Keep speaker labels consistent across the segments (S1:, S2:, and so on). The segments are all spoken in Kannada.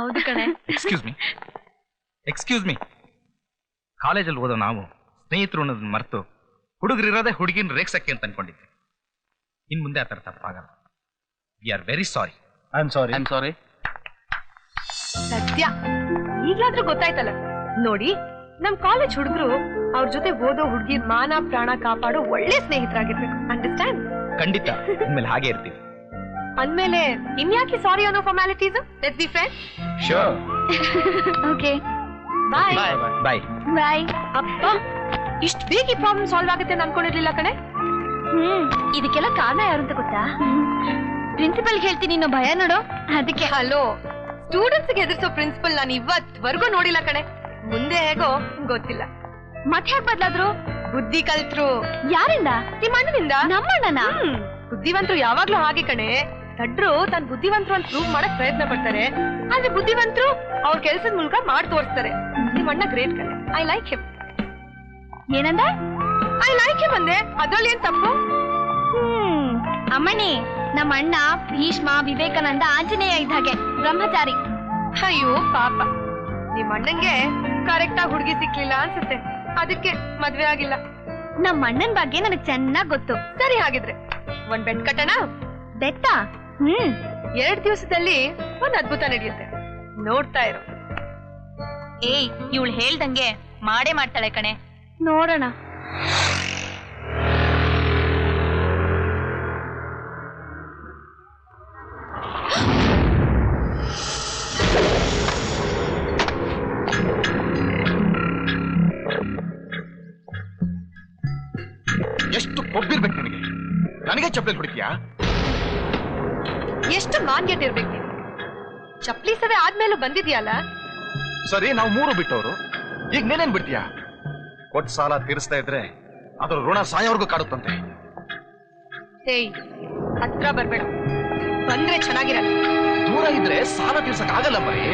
S1: ಹೌದು ಕಣೆ.
S2: ಎಕ್ಸ್ಕ್ಯೂಸ್ ಮೀ ಕಾಲೇಜಲ್ಲಿ ಓದೋ ನಾವು ಸ್ನೇಹಿತರು ಅನ್ನೋದನ್ನ ಮರೆತು ಹುಡುಗರಿರೋದೇ ಹುಡುಗಿನ ರೇಕ್ಸಕ್ಕೆ ಅಂತ ಅನ್ಕೊಂಡಿದ್ದೆ. ಇನ್ ಮುಂದೆ ಆ ಥರ ತಪ್ಪಾಗಲ್ಲ. We are very sorry.
S3: I am sorry.
S4: ಸತ್ಯ ಈಗ್ಲಾದ್ರೂ ಗೊತ್ತಾಯ್ತಲ್ಲ. ನೋಡಿ ನಮ್ ಕಾಲೇಜ್ ಹುಡುಗರು ಅವ್ರ ಜೊತೆ ಓದೋ ಹುಡುಗಿರ್ ಮಾನ ಪ್ರಾಣ ಕಾಪಾಡೋ ಒಳ್ಳೆ ಸ್ನೇಹಿತರಾಗಿರ್ಬೇಕು. ಅಂಡರ್ಸ್ಟ್ಯಾಂಡ್?
S2: ಖಂಡಿತ ಇನ್ಮೇಲೆ ಹಾಗೆ ಇರ್ತೀವಿ.
S4: ಅಂದ್ಮೇಲೆ ಇನ್ಯಾಕೆ ಸಾರಿ ಅನ್ನೋ formalities. Let's be friends.
S2: Sure.
S1: Okay
S4: bye
S2: bye.
S1: Bye.
S4: ಅಪ್ಪ ಇಷ್ಟು ಬೇಗ ಈ ಪ್ರಾಬ್ಲಮ್ ಸಾಲ್ವ್ ಆಗುತ್ತೆ ಅಂತ ಅನ್ಕೊಂಡಿರ್ಲಿಲ್ಲ ಕಣೆ.
S1: ಇದಕ್ಕೆಲ್ಲ ಕಾರಣ ಯಾರು ಅಂತ ಗೊತ್ತಾ? ಪ್ರಿನ್ಸಿಪಲ್ ಹೇಳ್ತೀನಿ ಅನ್ನೋ ಭಯ ನೋಡು, ಅದಕ್ಕೆ.
S4: ಹಲೋ, ಸ್ಟೂಡೆಂಟ್ಸ್ ಗೆ ಎದುರಿಸೋ ಪ್ರಿನ್ಸಿಪಲ್ ನಾನು ಇವತ್ವರೆಗೂ ನೋಡಿಲ್ಲ ಕಣೆ. ಮುಂದೆ ಹೇಗೋ ಗೊತ್ತಿಲ್ಲ.
S1: ಮತ್ತೆ ಹೇಗ್ ಬದ್ಲಾದ್ರು?
S4: ಬುದ್ಧಿ ಕಲ್ತ್ರು.
S1: ಯಾರಿಂದ?
S4: ನಿಮ್ಮ ಅಣ್ಣನಿಂದ.
S1: ನಮ್ಮ ಅಣ್ಣನ?
S4: ಬುದ್ಧಿವಂತರು ಯಾವಾಗ್ಲೂ ಹಾಗೆ ಕಣೆ. ದಡ್ರು ತನ್ನ ಬುದ್ಧಿವಂತರು ಅಂತ ಪ್ರೂವ್ ಮಾಡಕ್ ಪ್ರಯತ್ನ ಪಡ್ತಾರೆ, ಆದ್ರೆ ಬುದ್ಧಿವಂತರು ಅವ್ರ ಕೆಲ್ಸದ ಮೂಲಕ ಮಾಡಿ ತೋರಿಸ್ತಾರೆ. ನಿಮ್ಮ ಅಣ್ಣ ಗ್ರೇಟ್ ಕಣೆ. I like him.
S1: ಏನಂದ?
S4: ಐ ಲೈಕ್ ಹಿಮ್ ಅಂದೆ. ಅದ್ರಲ್ಲಿ ಏನ್ ತಪ್ಪು?
S1: ಅಮ್ಮಣಿ, ನಮ್ಮ ಅಣ್ಣ ಭೀಷ್ಮ, ವಿವೇಕಾನಂದ, ಆಂಜನೇಯ ಇದ್ದ ಹಾಗೆ ಬ್ರಹ್ಮಚಾರಿ.
S4: ಅಯ್ಯೋ ಪಾಪ, ನಿಮ್ಮ ಅಣ್ಣಂಗೆ ಕರೆಕ್ಟ್ ಆಗಿ ಹುಡುಗಿ ಸಿಕ್ಲಿಲ್ಲ ಅನ್ಸುತ್ತೆ, ಅದಕ್ಕೆ ಮದ್ವೆ ಆಗಿಲ್ಲ.
S1: ನಮ್ಮ ಅಣ್ಣನ ಬಗ್ಗೆ ನನಗೆ ಚೆನ್ನಾಗ್ ಗೊತ್ತು.
S4: ಸರಿ, ಹಾಗಿದ್ರೆ ಒಂದ್ ಬೆಟ್ ಕಟ್ಟೋಣ.
S1: ಬೆಟ್ಟ?
S4: 2 ದಿವಸದಲ್ಲಿ ಒಂದ್ ಅದ್ಭುತ ನಡೆಯುತ್ತೆ, ನೋಡ್ತಾ ಇರು.
S1: ಏಯ್, ಇವಳು ಹೇಳ್ದಂಗೆ ಮಾಡೇ ಮಾಡ್ತಾಳೆ ಕಣೆ. ನೋಡೋಣ.
S3: ಎಷ್ಟು ಕೊಬ್ಬಿರ್ಬೇಕು ನಿನಗೆ? ನನಗೆ ಚಪ್ಪಲಿ ಹೊಡಿತೀಯಾ?
S4: ಎಷ್ಟು ಮಾನ್ಯತೆ ಇರ್ಬೇಕು ನೀವು. ಚಪ್ಲಿ ಸವೆ ಆದ್ಮೇಲೂ ಬಂದಿದ್ಯಲ್ಲ.
S3: ಸರಿ, ನಾವು 3 ಬಿಟ್ಟವರು, ಈಗ ನೀನೇನ್ ಬಿಡ್ತೀಯಾ? ಕೊಟ್ಟ ಸಾಲ ತೀರಿಸ್ತಾ ಇದ್ರೆ ಅದರ ಋಣ ಸಾಯೋವರೆಗೂ ಕಾಡುತ್ತಂತೆ.
S4: ಏಯ್, ಹತ್ರ ಬರ್ಬೇಡ, ಬಂದ್ರೆ ಚೆನ್ನಾಗಿರಲ್ಲ.
S3: ದೂರ ಇದ್ರೆ ಸಾಲ ತೀರ್ಸಕ್ ಆಗಲ್ಲ ಮರಿ.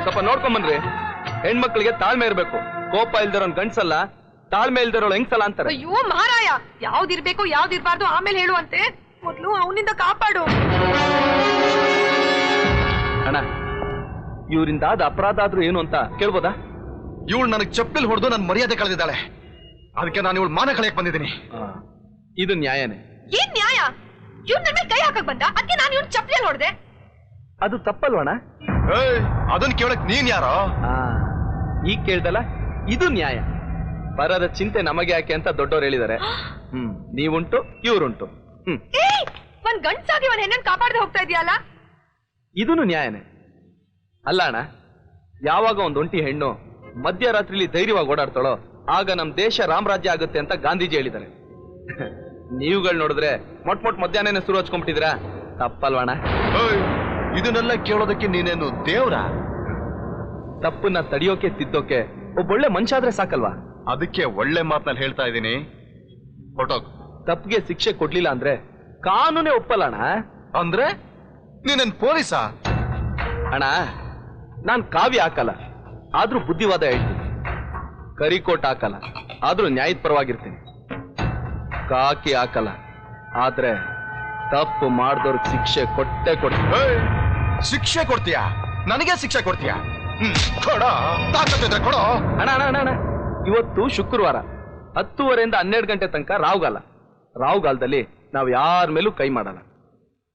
S5: ಸ್ವಲ್ಪ ನೋಡ್ಕೊಂಬನ್ರಿ. ಹೆಣ್ಮಕ್ಳಿಗೆ ತಾಳ್ಮೆ ಇರ್ಬೇಕು. ಕೋಪ ಇಲ್ದಿರೋನ್ ಗಂಡ್ಸಲ್ಲ, ತಾಳ್ಮೆ ಇಲ್ದಿರೋಳು ಹೆಂಗ್ಸಲ್ಲ ಅಂತಾರೆ.
S4: ಅಯ್ಯೋ ಮಹಾರಾಯ, ಯಾವ್ದಿರ್ಬೇಕು ಯಾವ್ದಿರ್ಬಾರ್ದು ಆಮೇಲೆ ಹೇಳುವಂತೆ, ಮೊದ್ಲು ಅವನಿಂದ ಕಾಪಾಡು.
S5: ಅಣ್ಣ, ಇವರಿಂದ ಆದ ಅಪರಾಧ ಆದ್ರೂ ಏನು ಅಂತ ಕೇಳ್ಬೋದಾ?
S3: ಇವಳು ನನಗೆ ಚಪ್ಪಲಿ ಹೊಡೆದು ನನ್ನ ಮರ್ಯಾದೆ ಕಳೆದಿದ್ದಾಳೆ, ಅದಕ್ಕೆ ನಾನು ಇವಳು ಮಾನ ಕಳೆಯಕ್ ಬಂದಿದ್ದೀನಿ.
S5: ಇದು ನ್ಯಾಯನೇ?
S4: ಏನ್ ನ್ಯಾಯ? ಇವ್ನ ನನ್ನ ಕೈ ಹಾಕಕ್ ಬಂದ, ಅದಕ್ಕೆ ನಾನು ಇವ್ನ ಚಪ್ಪಲಿ ಹೊಡೆದೆ.
S5: ಅದು ತಪ್ಪಲ್ವಣ?
S3: ಅದನ್ನ ಕೇಳಕ್ ನೀನ್ ಯಾರೋ?
S5: ಈಗ ಕೇಳ್ದಲ್ಲ, ಇದು ನ್ಯಾಯ. ಪರದ ಚಿಂತೆ ನಮಗೆ ಯಾಕೆ ಅಂತ ದೊಡ್ಡವ್ರು ಹೇಳಿದ್ದಾರೆ. ನೀವುಂಟು, ಇವ್ರುಂಟು.
S4: ಒಂದ್ ಗಂಡ್ಸಾಗಿ ಒಂದ್ ಹೆಣ್ಣನ್ ಕಾಪಾಡದೆ ಹೋಗ್ತಾ ಇದೆಯಲ್ಲ,
S5: ಇದೂನು ನ್ಯಾಯನೇ ಅಲ್ಲ ಅಣ್ಣ? ಯಾವಾಗ ಒಂದ್ ಒಂಟಿ ಹೆಣ್ಣು ಮಧ್ಯರಾತ್ರಿಲಿ ಧೈರ್ಯವಾಗಿ ಓಡಾಡ್ತಾಳೋ ಆಗ ನಮ್ ದೇಶ ರಾಮರಾಜ್ಯ ಆಗುತ್ತೆ ಅಂತ ಗಾಂಧೀಜಿ ಹೇಳಿದ್ದಾರೆ. ನೀವುಗಳು ನೋಡಿದ್ರೆ ಮೊಟ್ ಮಧ್ಯಾಹ್ನ ಶುರು ಹಚ್ಕೊಂಡ್ಬಿಟ್ಟಿದ್ದೀರಾ, ತಪ್ಪಲ್ವಣ?
S3: ಇದನ್ನೆಲ್ಲ ಕೇಳೋದಕ್ಕೆ ನೀನೇನು ದೇವ್ರ?
S5: ತಪ್ಪನ್ನ ತಡಿಯೋಕೆ ತಿದ್ದೋಕೆ ಒಬ್ಬೊಳ್ಳೆ ಮನುಷ್ಯ ಆದ್ರೆ ಸಾಕಲ್ವಾ?
S3: ಅದಕ್ಕೆ ಒಳ್ಳೆ ಮಾತಲ್ಲಿ ಹೇಳ್ತಾ ಇದ್ದೀನಿ, ಹೊರಟೋಗ್.
S5: ತಪ್ಪಿಗೆ ಶಿಕ್ಷೆ ಕೊಡ್ಲಿಲ್ಲ ಅಂದ್ರೆ ಕಾನೂನೇ ಒಪ್ಪಲ್ಲ ಅಣ್ಣ.
S3: ಅಂದ್ರೆ ನೀನೇನ್ ಪೊಲೀಸಾ?
S5: ಅಣ್ಣ, ನಾನ್ ಕಾವ್ಯ ಹಾಕಲ್ಲ, ಆದ್ರೂ ಬುದ್ಧಿವಾದ ಹೇಳ್ತೀನಿ. ಕರಿಕೋಟ್ ಹಾಕಲ್ಲ, ಆದ್ರೂ ನ್ಯಾಯದ ಪರವಾಗಿರ್ತೀನಿ. ಕಾಕಿ ಹಾಕಲ್ಲ, ಆದ್ರೆ ತಪ್ಪು ಮಾಡಿದವ್ರಿಗೆ ಶಿಕ್ಷೆ ಕೊಟ್ಟೆ ಕೊಡ್ತೀನಿ.
S3: ಶಿಕ್ಷೆ ಕೊಡ್ತೀಯಾ? ನನಗೆ ಶಿಕ್ಷೆ ಕೊಡ್ತೀಯಾ? ಕೊಡೋ, ತಾಕತ್ತಿದ್ರೆ ಕೊಡೋ.
S5: ಅಣ್ಣ ಅಣ್ಣ ಅಣ್ಣ, ಇವತ್ತು ಶುಕ್ರವಾರ 10:30 12 ಗಂಟೆ ತನಕ ರಾವ್ಗಾಲ. ರಾವ್ಗಾಲದಲ್ಲಿ ನಾವ್ ಯಾರ ಮೇಲೂ ಕೈ ಮಾಡಲ್ಲ.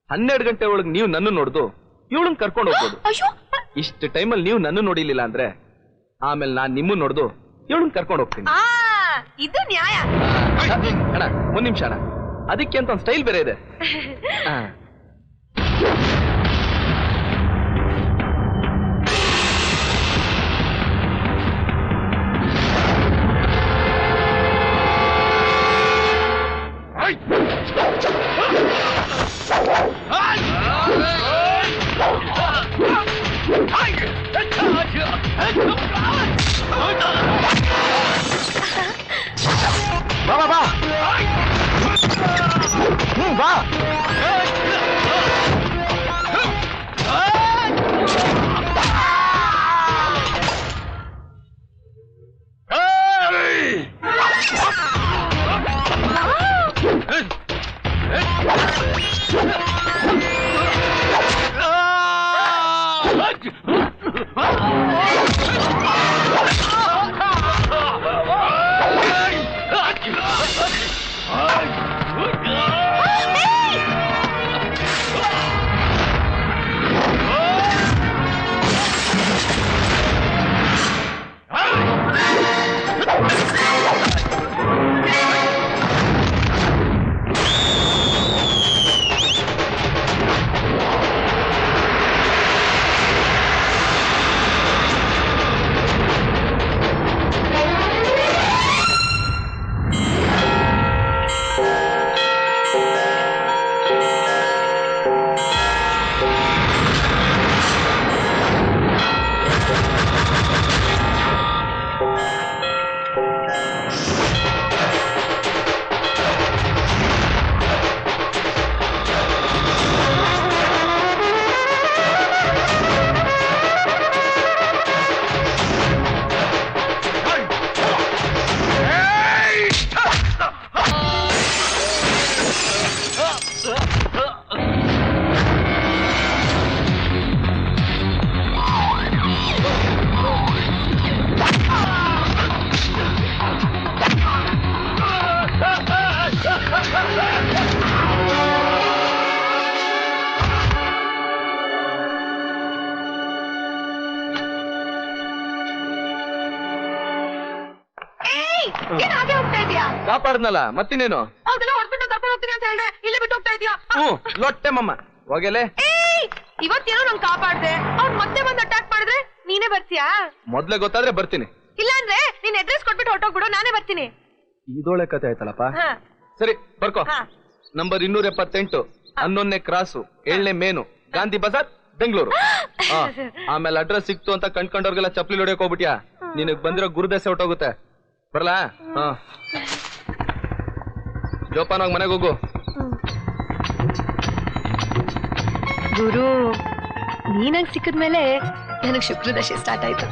S5: 12 ಗಂಟೆ ಒಳಗೆ ನೀವು ನನ್ನ ನೋಡ್ದು ಇವಳನ್ನ ಕರ್ಕೊಂಡು ಹೋಗ್ಬೋದು. ಇಷ್ಟು ಟೈಮಲ್ಲಿ ನೀವು ನನ್ನ ನೋಡಿಲಿಲ್ಲ ಅಂದ್ರೆ ಆಮೇಲೆ ನಾನ್ ನಿಮ್ಮನ್ನ ನೋಡ್ದು ಇವಳನ್ನ ಕರ್ಕೊಂಡು ಹೋಗ್ತೀನಿ.
S4: ಇದು ನ್ಯಾಯ.
S5: ಅಣ್ಣ, ಒಂದ್ ನಿಮಿಷ ಅಣ್ಣ. ಅದಕ್ಕೆ ಅಂತ ಒಂದು ಸ್ಟೈಲ್ ಬೇರೆ ಇದೆ.
S3: ಬಾ ಬಾ ಬಾ ಬಾ
S5: ಕಾಪಾಡ್ನಲ್ಲ ಮತ್ತಿನೇನು?
S4: ಅದೆಲ್ಲ ಹೊಡ್ಬಿಟ್ಟು ಕರ್ಕೊಂಡು ಹೋಗ್ತೀನಿ ಅಂತ ಹೇಳಿದೆ, ಇಲ್ಲೇ ಬಿಟ್ಟು ಹೋಗ್ತಾ ಇದೀಯಾ?
S5: ಲೊಟ್ಟೆ ಮಮ್ಮ ಹೋಗಲೇ.
S4: ಇವತ್ತೇನೋ ನಂಗೆ ಕಾಪಾಡ್ದೆ, ಅವ್ರು ಮತ್ತೆ ಬಂದು ಅಟ್ಯಾಕ್ ಮಾಡಿದ್ರೆ ನೀನೇ ಬರ್ತೀಯಾ?
S5: ಮೊದ್ಲೇ ಗೊತ್ತಾದ್ರೆ ಬರ್ತೀನಿ.
S4: ಇಲ್ಲ ಅಂದ್ರೆ ನೀನ್ ಅಡ್ರೆಸ್ ಕೊಟ್ಬಿಟ್ಟು ಹೊಟ್ಟೋಗ್ಬಿಡು, ನಾನೇ ಬರ್ತೀನಿ.
S5: ಇದೊಳೆ ಕತೆ ಆಯ್ತಲ್ಲಪ್ಪ. ಸರಿ ಬರ್ಕೋ. ನಂಬರ್ 278 11ನೇ ಕ್ರಾಸು 7ನೇ ಮೇನು ಗಾಂಧಿ ಬಜಾರ್ ಬೆಂಗಳೂರು. ಆಮೇಲೆ ಅಡ್ರೆಸ್ ಸಿಕ್ತು ಅಂತ ಕಂಡ್ಕೊಂಡವ್ರಿಗೆಲ್ಲ ಚಪ್ಲಿ ಹೊಡಿಯಕ್ ಹೋಗ್ಬಿಟ್ಯಾ, ನಿನಗ್ ಬಂದಿರೋ ಗುರುದಶೆ ಹೊಟ್ಟೋಗುತ್ತೆ. ಬರ್ಲಾ? ಜೋಪಾನಾಗ್ ಮನೆಗೆ ಹೋಗು.
S4: ಗುರು ನೀನಂಗ್ ಸಿಕ್ಕಿದ್ಮೇಲೆ ನನಗ್ ಶುಕ್ರದಶೆ ಸ್ಟಾರ್ಟ್ ಆಯ್ತು.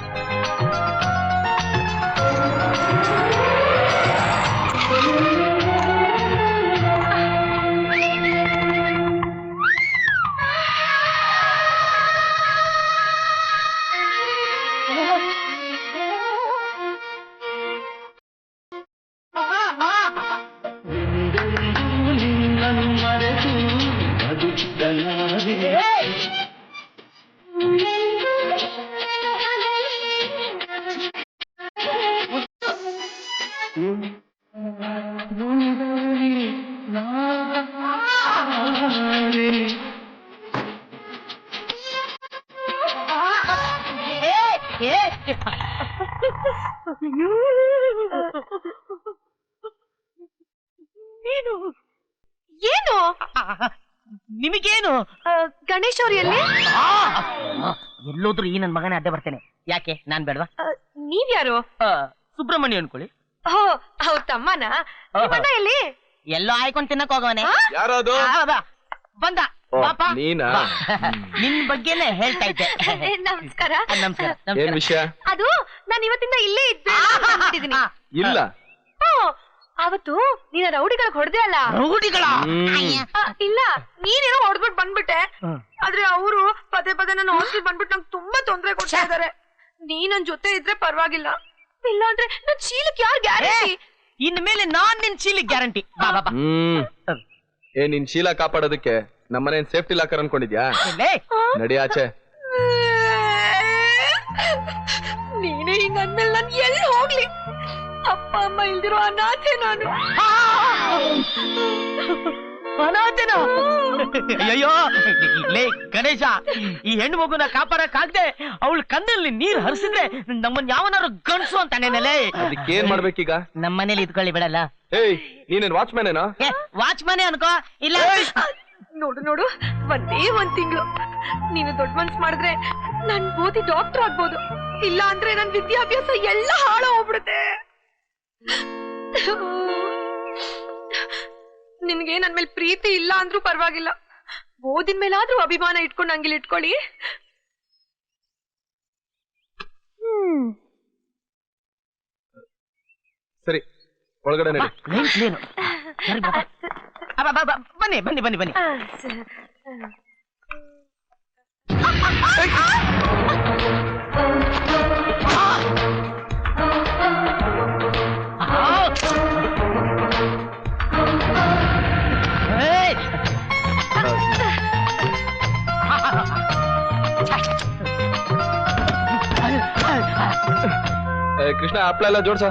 S4: ಏನು
S6: ನಿಮಗೇನು?
S4: ಗಣೇಶ್ ಅವ್ರು ಎಲ್ಲಿ?
S6: ಎಲ್ಲೋದ್ರು ಈ ನನ್ ಮಗನೇ ಅಡ್ಡ ಬರ್ತೇನೆ. ಯಾಕೆ ನಾನ್ ಬೇಡವಾ?
S4: ನೀವ್ಯಾರು?
S6: ಸುಬ್ರಹ್ಮಣ್ಯ ಅನ್ಕೊಳ್ಳಿ.
S4: ಓ ಅವ್ರ ತಮ್ಮನ? ನಿಮ್ಮಣ್ಣ ಎಲ್ಲಿ?
S6: ಎಲ್ಲೋ ಆಯ್ಕೊಂಡ್ ತಿನ್ನಕ್ ಹೋಗವನೆ.
S5: ಯಾರದು?
S6: ಬಂದ ಪಾಪ.
S5: ನೀನಾ?
S6: ನಿನ್ ಬಗ್ಗೆನೆ ಹೇಳ್ತಾ ಇದ್ದೆ.
S4: ನಮಸ್ಕಾರ.
S6: ನಮಸ್ಕಾರ.
S5: ಏನ್ ವಿಷಯ?
S4: ಅದು ನಾನು ಇವತ್ತಿಂದ ಇಲ್ಲೇ ಇದ್ದೆ.
S5: ಇಲ್ಲ
S4: ಅವತ್ತು ನೀನ ರೌಡಿಗಳಿಗೆ ಹೊಡೆದೆ ಅಲ್ಲ?
S6: ರೌಡಿಗಳ?
S4: ಇಲ್ಲ, ನೀನೇನೋ ಹೊಡೆದ್ಬಿಟ್ಟು ಬಂದ್ಬಿಟ್ಟೆ. ಆದ್ರೆ ಅವರು ಪದೇ ಪದೇ ನನ್ನ ಹಾಸ್ಟೆಲ್ ಬಂದ್ಬಿಟ್ಟು ನಂಗೆ ತುಂಬಾ ತೊಂದರೆ ಕೊಡ್ತಾ ಇದಾರೆ. ನೀ ನನ್ ಜೊತೆ ಇದ್ರೆ ಪರವಾಗಿಲ್ಲ, ಇಲ್ಲ ಅಂದ್ರೆ ನನ್ ಚೀಲಕ್ಕೆ ಯಾರು ಗ್ಯಾರಂಟಿ?
S6: ಇನ್ಮೇಲೆ ನಾನ್ ನಿನ್ ಚೀಲಕ್ಕೆ ಗ್ಯಾರಂಟಿ.
S5: ನಿನ್ ಶೀಲ ಕಾಪಾಡೋದಕ್ಕೆ ನಮ್ಮನೇನ್ ಸೇಫ್ಟಿ ಲಾಕರ್ ಅನ್ಕೊಂಡಿದ್ಯಾ? ನಡಿ ಆಚೆ.
S4: ನೀನೇ ಹಿಂಗ ಅಂದ್ಮೇಲೆ ನಾನು ಎಲ್ಲಿ ಹೋಗ್ಲಿ? ಅಪ್ಪ ಅಮ್ಮ ಇಲ್ದಿರೋ ಅನಾಥೆ ನಾನು.
S6: ಅನಾಥನ ಅಯ್ಯೋ ಲೇ ಗಣೇಶ, ಈ ಹೆಣ್ಣು ಮಗುನ ಕಾಪಾಡಕ್ಕಾಗ್ದೆ ಅವಳ ಕಣ್ಣಲ್ಲಿ ನೀರ್ ಹರಿಸಿದ್ರೆ ನಮ್ಮನ್ ಯಾವನಾರು ಗಂಡ್ಸು ಅಂತಾನೇನಲೇ.
S5: ಅದಕ್ಕೇನ್ ಮಾಡ್ಬೇಕೀಗ?
S6: ನಮ್ಮನೇಲಿ ಇದ್ಕೊಳ್ಳಿ ಬಿಡಲ್ಲ.
S5: ಏಯ್, ನೀನೇನ್ ವಾಚ್ಮ್ಯಾನ್ ಏನೋ?
S6: ವಾಚ್ಮನೆ ಅನ್ಕೋ. ಇಲ್ಲ
S4: ನೋಡು ನೋಡು, ಒಂದೇ ಒಂದ್ ತಿಂಗಳು ನೀನು ದೊಡ್ಡ ಮನ್ಸ್ ಮಾಡಿದ್ರೆ ನಾನ್ ಓದಿ ಡಾಕ್ಟರ್ ಆಗ್ಬೋದು, ಇಲ್ಲ ಅಂದ್ರೆ ನನ್ ವಿದ್ಯಾಭ್ಯಾಸ ಎಲ್ಲ ಹಾಳ ಹೋಗ್ಬಿಡುತ್ತೆ. ನಿನ್ಗೆ ನನ್ ಮೇಲೆ ಪ್ರೀತಿ ಇಲ್ಲ ಅಂದ್ರೂ ಪರವಾಗಿಲ್ಲ, ಓದಿನ ಮೇಲಾದ್ರೂ ಅಭಿಮಾನ ಇಟ್ಕೊಂಡು ಹಂಗಿಲ್ ಇಟ್ಕೊಳ್ಳಿ.
S5: ಸರಿ, ಒಳಗಡೆ ನಡಿ.
S6: ನೀನು ಸರಿ ಬಾಬಾ. ಬನ್ನಿ ಬನ್ನಿ ಬನ್ನಿ ಬನ್ನಿ.
S5: ಕೃಷ್ಣ, ಹಪ್ಳ ಎಲ್ಲ ಜೋಡ್ಸ.